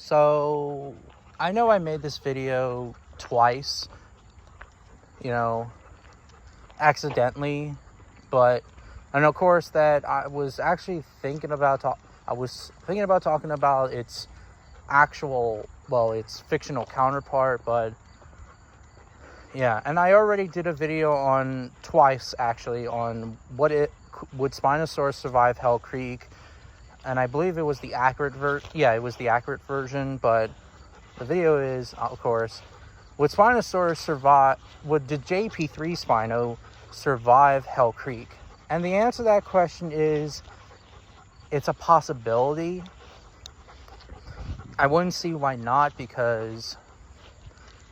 So, I know I made this video twice, accidentally, but, and of course that I was actually thinking about talking about its its fictional counterpart, but yeah, and I already did a video on twice actually on would Spinosaurus survive Hell Creek, and I believe it was the accurate version, but the video is, of course, would the jp3 Spino survive Hell Creek? And the answer to that question is, it's a possibility. I wouldn't see why not, because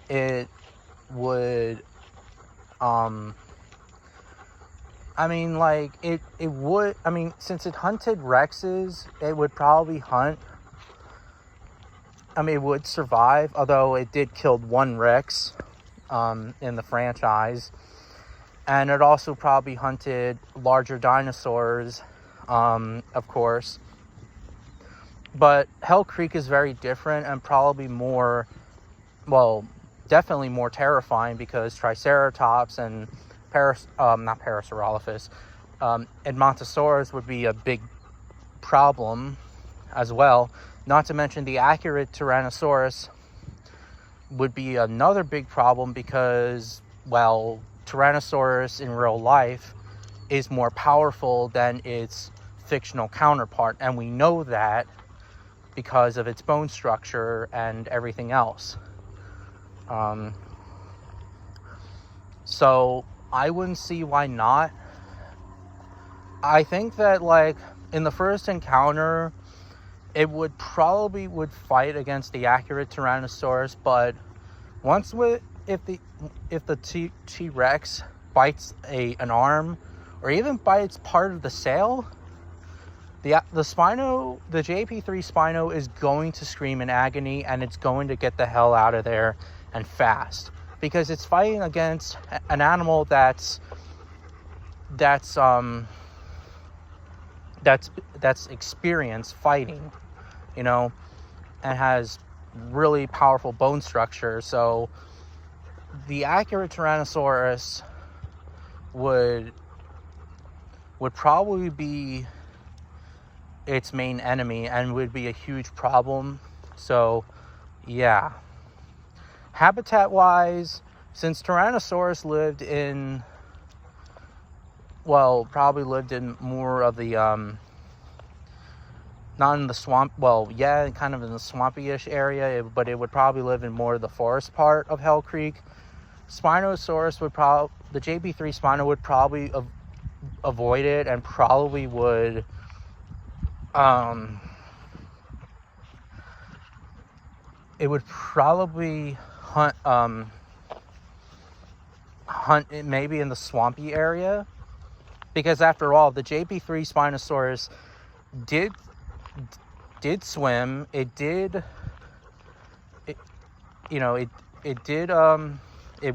it would, since it hunted Rexes, it would probably it would survive, although it did kill one Rex in the franchise. And it also probably hunted larger dinosaurs, of course. But Hell Creek is very different and probably definitely more terrifying, because Triceratops and Edmontosaurus would be a big problem as well. Not to mention the accurate Tyrannosaurus would be another big problem, because, Tyrannosaurus in real life is more powerful than its fictional counterpart, and we know that because of its bone structure and everything else. So I wouldn't see why not. I think that, in the first encounter, it would fight against the accurate Tyrannosaurus, but if the T-Rex bites an arm, or even bites part of the sail, the jp3 Spino is going to scream in agony, and it's going to get the hell out of there, and fast, because it's fighting against an animal that's experienced fighting, and has really powerful bone structure. So the accurate Tyrannosaurus would probably be its main enemy and would be a huge problem. So yeah, habitat wise, since Tyrannosaurus probably lived in more of the not in the swamp, kind of in the swampy-ish area, but it would probably live in more of the forest part of Hell Creek. The jp3 Spino would probably avoid it, and probably would it would probably hunt it maybe in the swampy area, because after all, the jp3 Spinosaurus did swim. It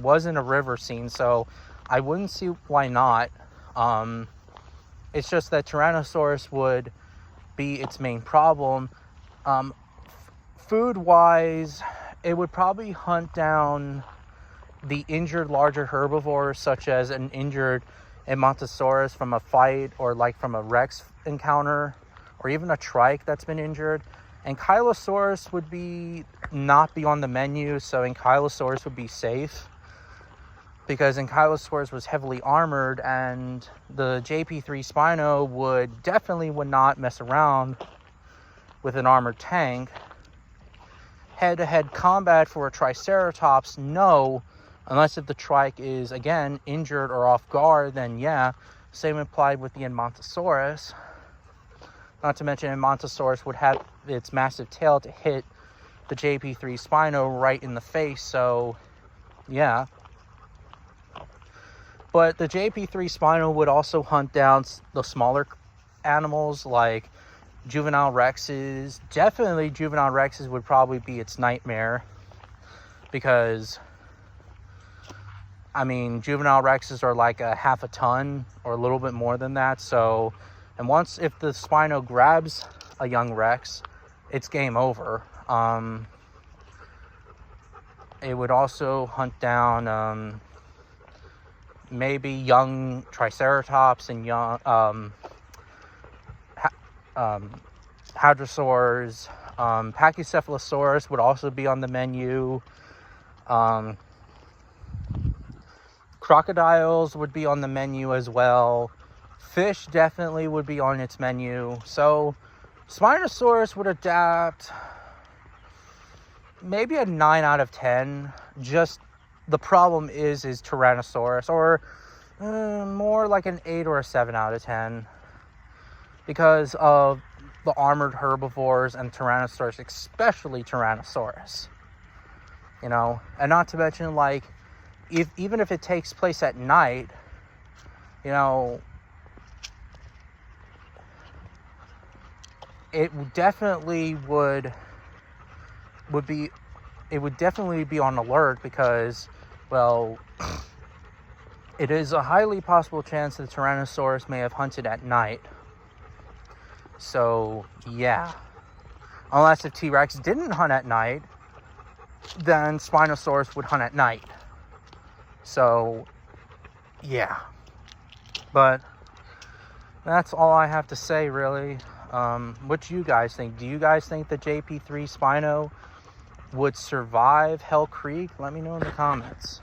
was in a river scene, so I wouldn't see why not. It's just that Tyrannosaurus would be its main problem. Food wise, it would probably hunt down the injured larger herbivores, such as an injured Edmontosaurus from a fight, or from a Rex encounter, or even a trike that's been injured. Ankylosaurus would not be on the menu, so Ankylosaurus would be safe, because Ankylosaurus was heavily armored, and the jp3 Spino would not mess around with an armored tank. Head-to-head combat for a Triceratops, no, unless if the trike is, again, injured or off guard, then yeah. Same applied with the Edmontosaurus. Not to mention, Edmontosaurus would have its massive tail to hit the jp3 Spino right in the face, so yeah. But the jp3 Spino would also hunt down the smaller animals, like juvenile Rexes. Definitely juvenile Rexes would probably be its nightmare, because juvenile Rexes are like a half a ton or a little bit more than that. So, and if the Spino grabs a young Rex, it's game over. It would also hunt down maybe young triceratops and young hadrosaurs. Pachycephalosaurus would also be on the menu. Crocodiles would be on the menu as well. Fish definitely would be on its menu. So Spinosaurus would adapt maybe a 9 out of 10. Just the problem is Tyrannosaurus, or more like an 8 or a 7 out of 10, because of the armored herbivores and Tyrannosaurus, especially Tyrannosaurus. You know, and not to mention, like, even if it takes place at night, you know, it definitely would be on alert, because, well, it is a highly possible chance that the Tyrannosaurus may have hunted at night. So, yeah. Unless if T-Rex didn't hunt at night, then Spinosaurus would hunt at night. So, yeah. But that's all I have to say, really. What do you guys think? Do you guys think the jp3 Spino would survive Hell Creek? Let me know in the comments.